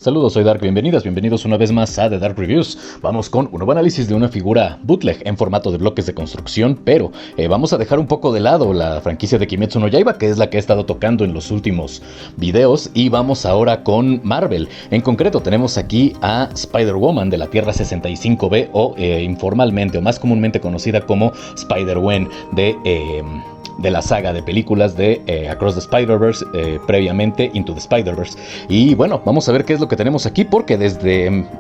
Saludos, soy Dark, bienvenidos una vez más a The Dark Reviews. Vamos con un nuevo análisis de una figura bootleg en formato de bloques de construcción, pero vamos a dejar un poco de lado la franquicia de Kimetsu no Yaiba, que es la que he estado tocando en los últimos videos, y vamos ahora con Marvel. En concreto tenemos aquí a Spider-Woman de la Tierra 65B, o informalmente o más comúnmente conocida como Spider-Gwen de la saga de películas de Across the Spider-Verse, previamente Into the Spider-Verse. Y bueno, vamos a ver qué es lo que tenemos aquí, porque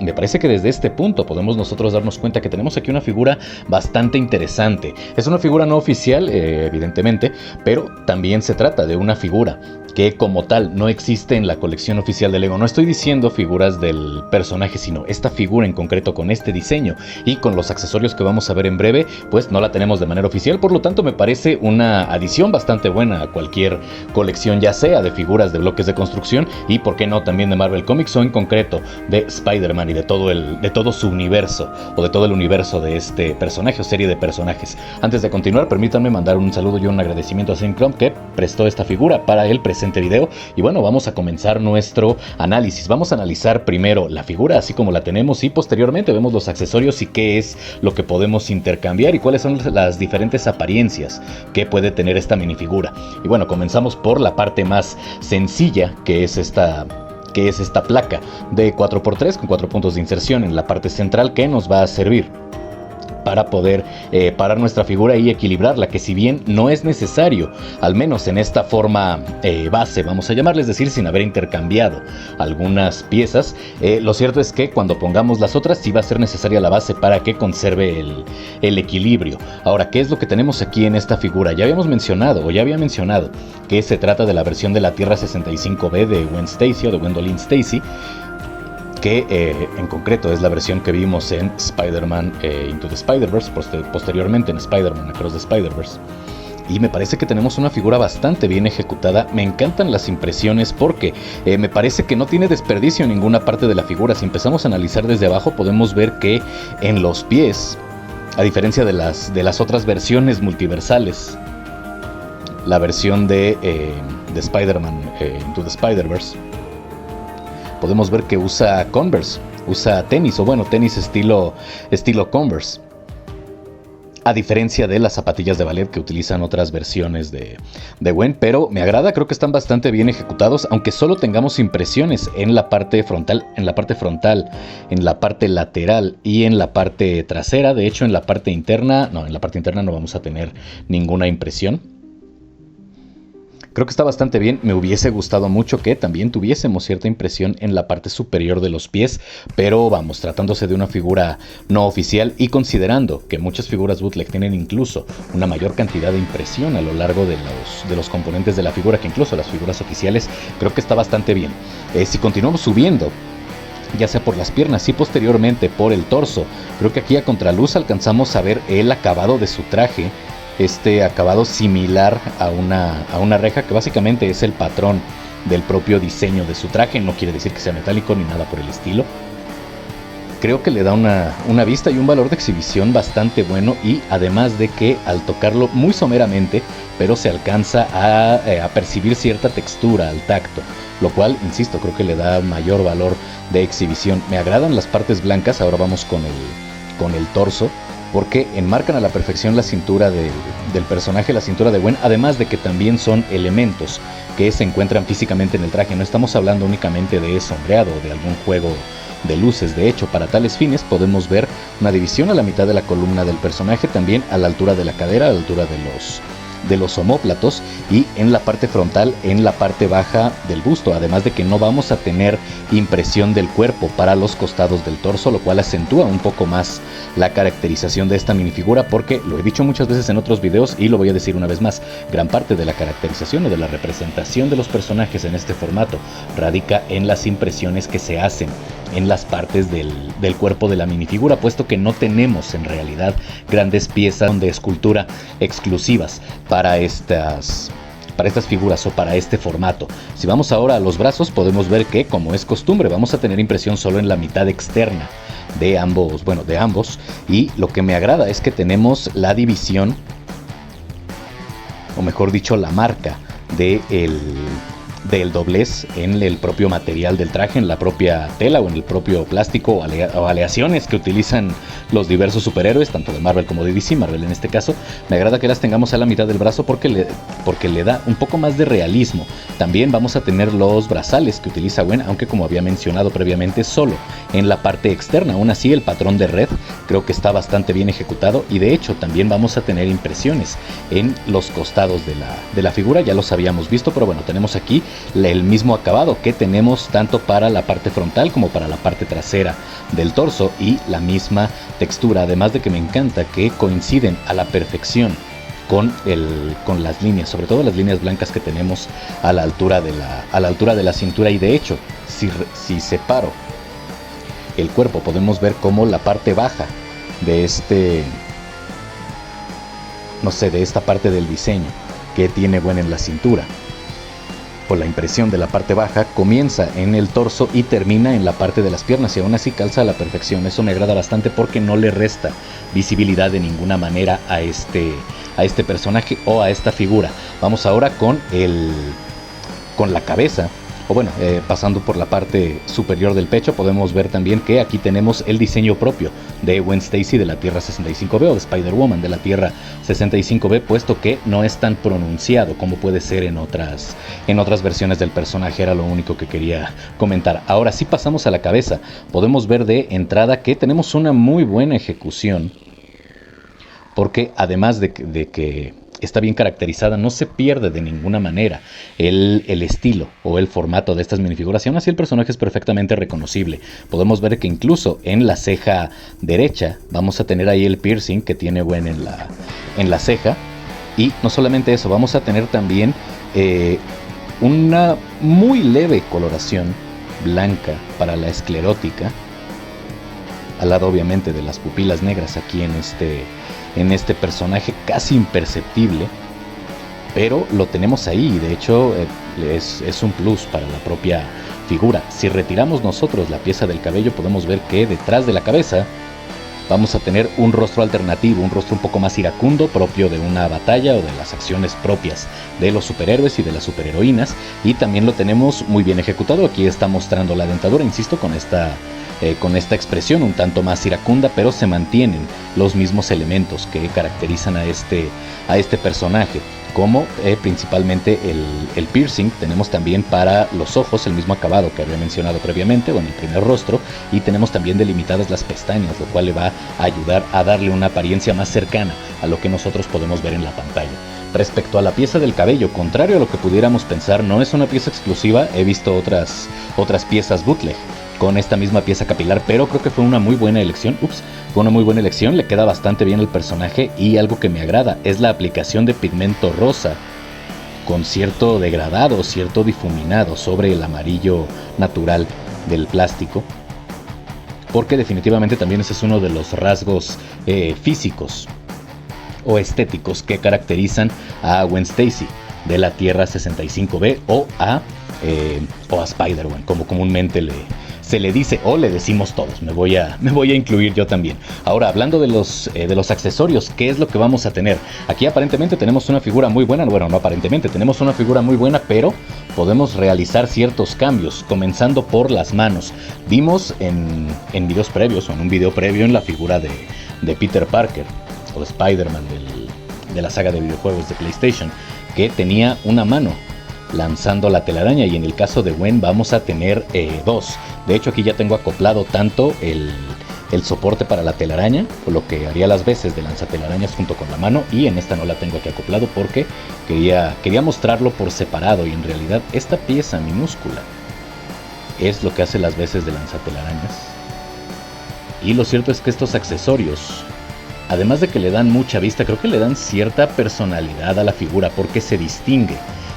me parece que desde este punto podemos nosotros darnos cuenta que tenemos aquí una figura bastante interesante. Es una figura no oficial, evidentemente, pero también se trata de una figura que como tal no existe en la colección oficial de Lego. No estoy diciendo figuras del personaje, sino esta figura en concreto con este diseño y con los accesorios que vamos a ver en breve, pues no la tenemos de manera oficial. Por lo tanto, me parece una adición bastante buena a cualquier colección, ya sea de figuras de bloques de construcción y, por qué no, también de Marvel Comics, o en concreto de Spider-Man y de todo su universo, o de todo el universo de este personaje o serie de personajes. Antes de continuar, permítanme mandar un saludo y un agradecimiento a Synchrome, que prestó esta figura para el presente video. Y bueno, vamos a comenzar nuestro análisis. Vamos a analizar primero la figura así como la tenemos, y posteriormente vemos los accesorios y qué es lo que podemos intercambiar y cuáles son las diferentes apariencias que puede tener esta minifigura. Y bueno, comenzamos por la parte más sencilla, que es esta placa de 4x3 con 4 puntos de inserción en la parte central, que nos va a servir para poder parar nuestra figura y equilibrarla, que si bien no es necesario, al menos en esta forma base, vamos a llamarle, es decir, sin haber intercambiado algunas piezas, lo cierto es que cuando pongamos las otras sí va a ser necesaria la base para que conserve el equilibrio. Ahora, ¿qué es lo que tenemos aquí en esta figura? Ya había mencionado que se trata de la versión de la Tierra 65B de Gwen Stacy, o de Gwendolyn Stacy, que en concreto es la versión que vimos en Spider-Man Into the Spider-Verse, posteriormente en Spider-Man Across the Spider-Verse. Y me parece que tenemos una figura bastante bien ejecutada. Me encantan las impresiones porque me parece que no tiene desperdicio en ninguna parte de la figura. Si empezamos a analizar desde abajo, podemos ver que en los pies, a diferencia de las otras versiones multiversales, la versión de Spider-Man Into the Spider-Verse, podemos ver que usa Converse, usa tenis, o bueno, tenis estilo Converse, a diferencia de las zapatillas de ballet que utilizan otras versiones de Gwen. Pero me agrada, creo que están bastante bien ejecutados, aunque solo tengamos impresiones en la parte frontal, en la parte lateral y en la parte trasera. De hecho, en la parte interna no vamos a tener ninguna impresión. Creo que está bastante bien. Me hubiese gustado mucho que también tuviésemos cierta impresión en la parte superior de los pies, pero vamos, tratándose de una figura no oficial y considerando que muchas figuras bootleg tienen incluso una mayor cantidad de impresión a lo largo de los componentes de la figura que incluso las figuras oficiales, creo que está bastante bien. Si continuamos subiendo, ya sea por las piernas y posteriormente por el torso, creo que aquí a contraluz alcanzamos a ver el acabado de su traje, este acabado similar a una reja, que básicamente es el patrón del propio diseño de su traje. No quiere decir que sea metálico ni nada por el estilo. Creo que le da una vista y un valor de exhibición bastante bueno, y además de que al tocarlo muy someramente, pero se alcanza a percibir cierta textura al tacto, lo cual, insisto, creo que le da mayor valor de exhibición. Me agradan las partes blancas. Ahora vamos con el torso, porque enmarcan a la perfección la cintura del personaje, la cintura de Gwen, además de que también son elementos que se encuentran físicamente en el traje. No estamos hablando únicamente de sombreado o de algún juego de luces. De hecho, para tales fines podemos ver una división a la mitad de la columna del personaje, también a la altura de la cadera, a la altura de los omóplatos, y en la parte frontal, en la parte baja del busto, además de que no vamos a tener impresión del cuerpo para los costados del torso, lo cual acentúa un poco más la caracterización de esta minifigura, porque lo he dicho muchas veces en otros videos y lo voy a decir una vez más: gran parte de la caracterización o de la representación de los personajes en este formato radica en las impresiones que se hacen en las partes del cuerpo de la minifigura, puesto que no tenemos en realidad grandes piezas de escultura exclusivas para estas figuras o para este formato. Si vamos ahora a los brazos, podemos ver que, como es costumbre, vamos a tener impresión solo en la mitad externa de ambos, y lo que me agrada es que tenemos la división, o mejor dicho, la marca del doblez en el propio material del traje, en la propia tela o en el propio plástico o aleaciones que utilizan los diversos superhéroes, tanto de Marvel como de DC. Marvel en este caso, me agrada que las tengamos a la mitad del brazo porque le da un poco más de realismo. También vamos a tener los brazales que utiliza Gwen, aunque como había mencionado previamente, solo en la parte externa. Aún así, el patrón de red creo que está bastante bien ejecutado, y de hecho también vamos a tener impresiones en los costados de la figura. Ya los habíamos visto, pero bueno, tenemos aquí el mismo acabado que tenemos tanto para la parte frontal como para la parte trasera del torso, y la misma textura, además de que me encanta que coinciden a la perfección con las líneas, sobre todo las líneas blancas que tenemos a la altura de la cintura. Y de hecho, si separo el cuerpo, podemos ver cómo la parte baja de de esta parte del diseño que tiene Gwen en la cintura, o la impresión de la parte baja, comienza en el torso y termina en la parte de las piernas, y aún así calza a la perfección. Eso me agrada bastante porque no le resta visibilidad de ninguna manera a este personaje o a esta figura. Vamos ahora con la cabeza, o bueno, pasando por la parte superior del pecho, podemos ver también que aquí tenemos el diseño propio de Gwen Stacy de la Tierra 65B, o de Spider-Woman de la Tierra 65B, puesto que no es tan pronunciado como puede ser en otras versiones del personaje. Era lo único que quería comentar. Ahora sí pasamos a la cabeza. Podemos ver de entrada que tenemos una muy buena ejecución, porque además de que está bien caracterizada, no se pierde de ninguna manera el estilo o el formato de estas minifiguras, y aún así el personaje es perfectamente reconocible. Podemos ver que incluso en la ceja derecha vamos a tener ahí el piercing que tiene Gwen en la ceja, y no solamente eso, vamos a tener también una muy leve coloración blanca para la esclerótica, al lado obviamente de las pupilas negras aquí en este personaje, casi imperceptible, pero lo tenemos ahí. De hecho es un plus para la propia figura. Si retiramos nosotros la pieza del cabello, podemos ver que detrás de la cabeza vamos a tener un rostro alternativo, un rostro un poco más iracundo, propio de una batalla o de las acciones propias de los superhéroes y de las superheroínas, y también lo tenemos muy bien ejecutado. Aquí está mostrando la dentadura, insisto, con esta expresión un tanto más iracunda, pero se mantienen los mismos elementos que caracterizan a este personaje, como principalmente el piercing. Tenemos también para los ojos el mismo acabado que había mencionado previamente, o en el primer rostro, y tenemos también delimitadas las pestañas, lo cual le va a ayudar a darle una apariencia más cercana a lo que nosotros podemos ver en la pantalla. Respecto a la pieza del cabello, contrario a lo que pudiéramos pensar, no es una pieza exclusiva. He visto otras piezas bootleg con esta misma pieza capilar, pero creo que fue una muy buena elección. Fue una muy buena elección, le queda bastante bien el personaje, y algo que me agrada es la aplicación de pigmento rosa con cierto degradado, cierto difuminado sobre el amarillo natural del plástico, porque definitivamente también ese es uno de los rasgos físicos o estéticos que caracterizan a Gwen Stacy de la Tierra 65B, o a Spider-Man, como comúnmente se le dice o le decimos todos. Me voy a incluir yo también. Ahora, hablando de los accesorios, ¿qué es lo que vamos a tener? Aquí aparentemente tenemos una figura muy buena. Bueno, no aparentemente, tenemos una figura muy buena, pero podemos realizar ciertos cambios, comenzando por las manos. Vimos en videos previos, o en un video previo, en la figura de Peter Parker, o de Spider-Man de la saga de videojuegos de PlayStation, que tenía una mano lanzando la telaraña, y en el caso de Gwen vamos a tener dos. De hecho, aquí ya tengo acoplado tanto el soporte para la telaraña, o lo que haría las veces de lanzatelarañas, junto con la mano, y en esta no la tengo aquí acoplado porque quería mostrarlo por separado, y en realidad esta pieza minúscula es lo que hace las veces de lanzatelarañas. Y lo cierto es que estos accesorios, además de que le dan mucha vista, creo que le dan cierta personalidad a la figura, porque se distingue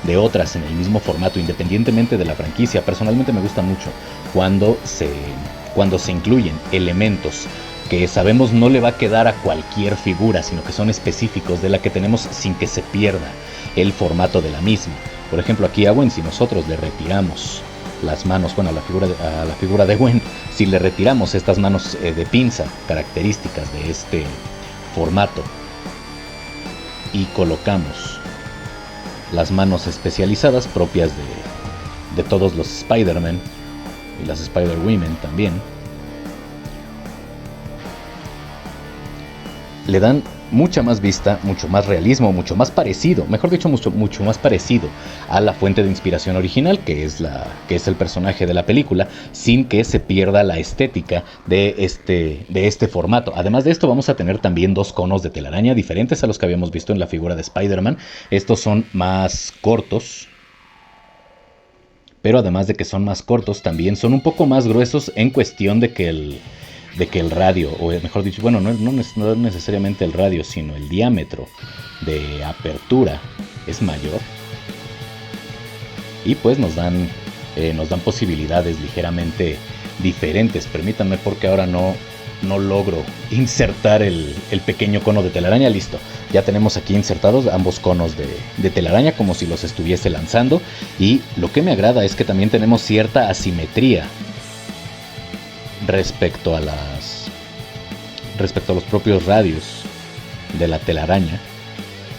de otras en el mismo formato, independientemente de la franquicia. Personalmente me gusta mucho cuando se incluyen elementos que sabemos no le va a quedar a cualquier figura, sino que son específicos de la que tenemos, sin que se pierda el formato de la misma. Por ejemplo, aquí a Gwen, si nosotros le retiramos las manos, bueno, a la figura de Gwen, si le retiramos estas manos de pinza características de este formato, y colocamos las manos especializadas propias de todos los Spider-Man y las Spider-Women también. Le dan mucha más vista, mucho más realismo, mucho más parecido, mejor dicho, mucho más parecido a la fuente de inspiración original, que es el personaje de la película, sin que se pierda la estética de este formato. Además de esto, vamos a tener también 2 conos de telaraña diferentes a los que habíamos visto en la figura de Spider-Man. Estos son más cortos, pero además de que son más cortos, también son un poco más gruesos en cuestión de que el radio, o mejor dicho, bueno, no necesariamente el radio, sino el diámetro de apertura es mayor. Y pues nos dan posibilidades ligeramente diferentes. Permítanme, porque ahora no logro insertar el pequeño cono de telaraña. Listo, ya tenemos aquí insertados ambos conos de telaraña, como si los estuviese lanzando. Y lo que me agrada es que también tenemos cierta asimetría respecto a los propios radios de la telaraña,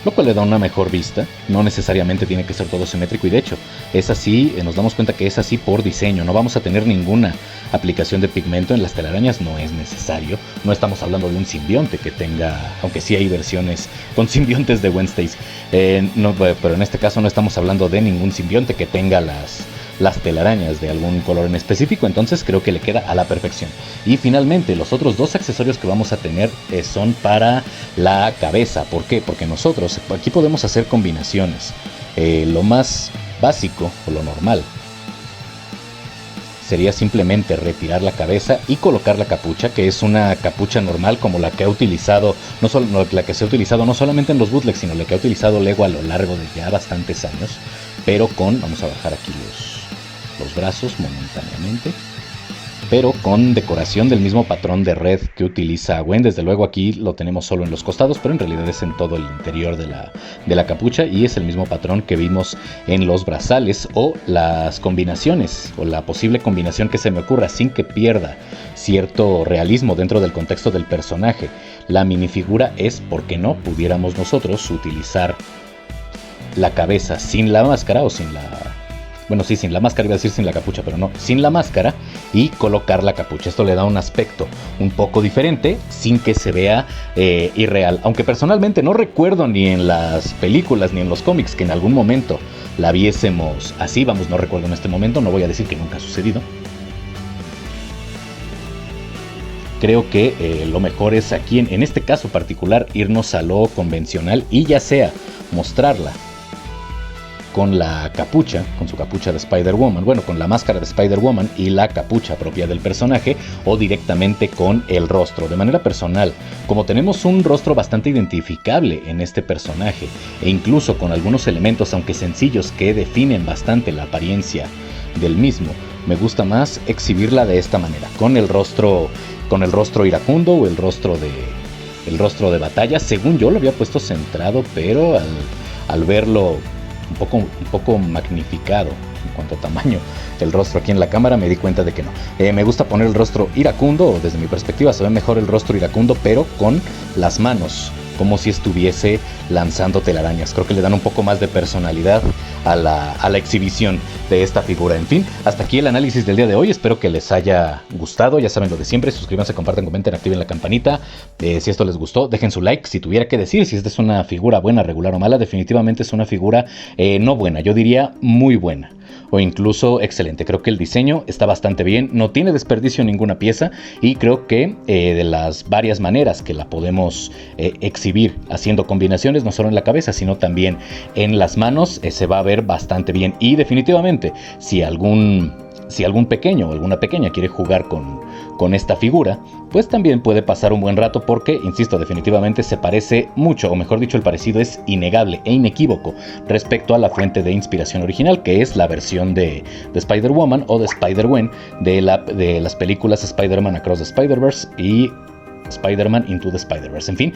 lo cual le da una mejor vista. No necesariamente tiene que ser todo simétrico, y de hecho es así, nos damos cuenta que es así por diseño. No vamos a tener ninguna aplicación de pigmento en las telarañas, no es necesario. No estamos hablando de un simbionte que tenga, aunque sí hay versiones con simbiontes de Wednesdays, pero en este caso no estamos hablando de ningún simbionte que tenga las telarañas de algún color en específico. Entonces creo que le queda a la perfección. Y finalmente, los otros 2 accesorios que vamos a tener son para la cabeza. ¿Por qué? Porque nosotros aquí podemos hacer combinaciones. Lo más básico o lo normal sería simplemente retirar la cabeza y colocar la capucha, que es una capucha normal como la que ha utilizado, no solamente en los bootlegs, sino la que ha utilizado Lego a lo largo de ya bastantes años, pero vamos a bajar aquí los brazos momentáneamente, pero con decoración del mismo patrón de red que utiliza Gwen. Desde luego aquí lo tenemos solo en los costados, pero en realidad es en todo el interior de la capucha, y es el mismo patrón que vimos en los brazales, o las combinaciones, o la posible combinación que se me ocurra sin que pierda cierto realismo dentro del contexto del personaje. La minifigura es, ¿por qué no? Pudiéramos nosotros utilizar la cabeza sin la máscara, o sin la... Bueno, sí, sin la máscara, iba a decir sin la capucha, pero no, sin la máscara, y colocar la capucha. Esto le da un aspecto un poco diferente, sin que se vea irreal. Aunque personalmente no recuerdo ni en las películas ni en los cómics que en algún momento la viésemos así. Vamos, no recuerdo en este momento, no voy a decir que nunca ha sucedido. Creo que lo mejor es aquí, en este caso particular, irnos a lo convencional, y ya sea mostrarla con la capucha, con su capucha de Spider-Woman, bueno, con la máscara de Spider-Woman y la capucha propia del personaje, o directamente con el rostro. De manera personal, como tenemos un rostro bastante identificable en este personaje, e incluso con algunos elementos, aunque sencillos, que definen bastante la apariencia del mismo, me gusta más exhibirla de esta manera, con el rostro iracundo, o el rostro de batalla. Según yo lo había puesto centrado, pero al verlo un poco magnificado en cuanto a tamaño el rostro aquí en la cámara, me di cuenta de que no. Me gusta poner el rostro iracundo, o desde mi perspectiva se ve mejor el rostro iracundo, pero con las manos como si estuviese lanzando telarañas. Creo que le dan un poco más de personalidad a la exhibición de esta figura. En fin, hasta aquí el análisis del día de hoy. Espero que les haya gustado. Ya saben lo de siempre: suscríbanse, compartan, comenten, activen la campanita. Si esto les gustó, dejen su like. Si tuviera que decir si esta es una figura buena, regular o mala, definitivamente es una figura no buena, yo diría muy buena, o incluso excelente. Creo que el diseño está bastante bien, no tiene desperdicio en ninguna pieza, y creo que de las varias maneras que la podemos exhibir haciendo combinaciones, no solo en la cabeza sino también en las manos, se va a ver bastante bien. Y definitivamente si algún pequeño o alguna pequeña quiere jugar con esta figura, pues también puede pasar un buen rato, porque, insisto, definitivamente se parece mucho, o mejor dicho, el parecido es innegable e inequívoco respecto a la fuente de inspiración original, que es la versión de Spider-Woman o de Spider-Gwen de las películas Spider-Man Across the Spider-Verse y Spider-Man Into the Spider-Verse. En fin,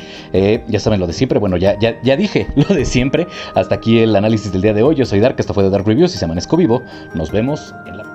ya saben lo de siempre. Bueno, ya dije lo de siempre. Hasta aquí el análisis del día de hoy. Yo soy Dark, esto fue de Dark Reviews, y si amanezco vivo, nos vemos en la próxima.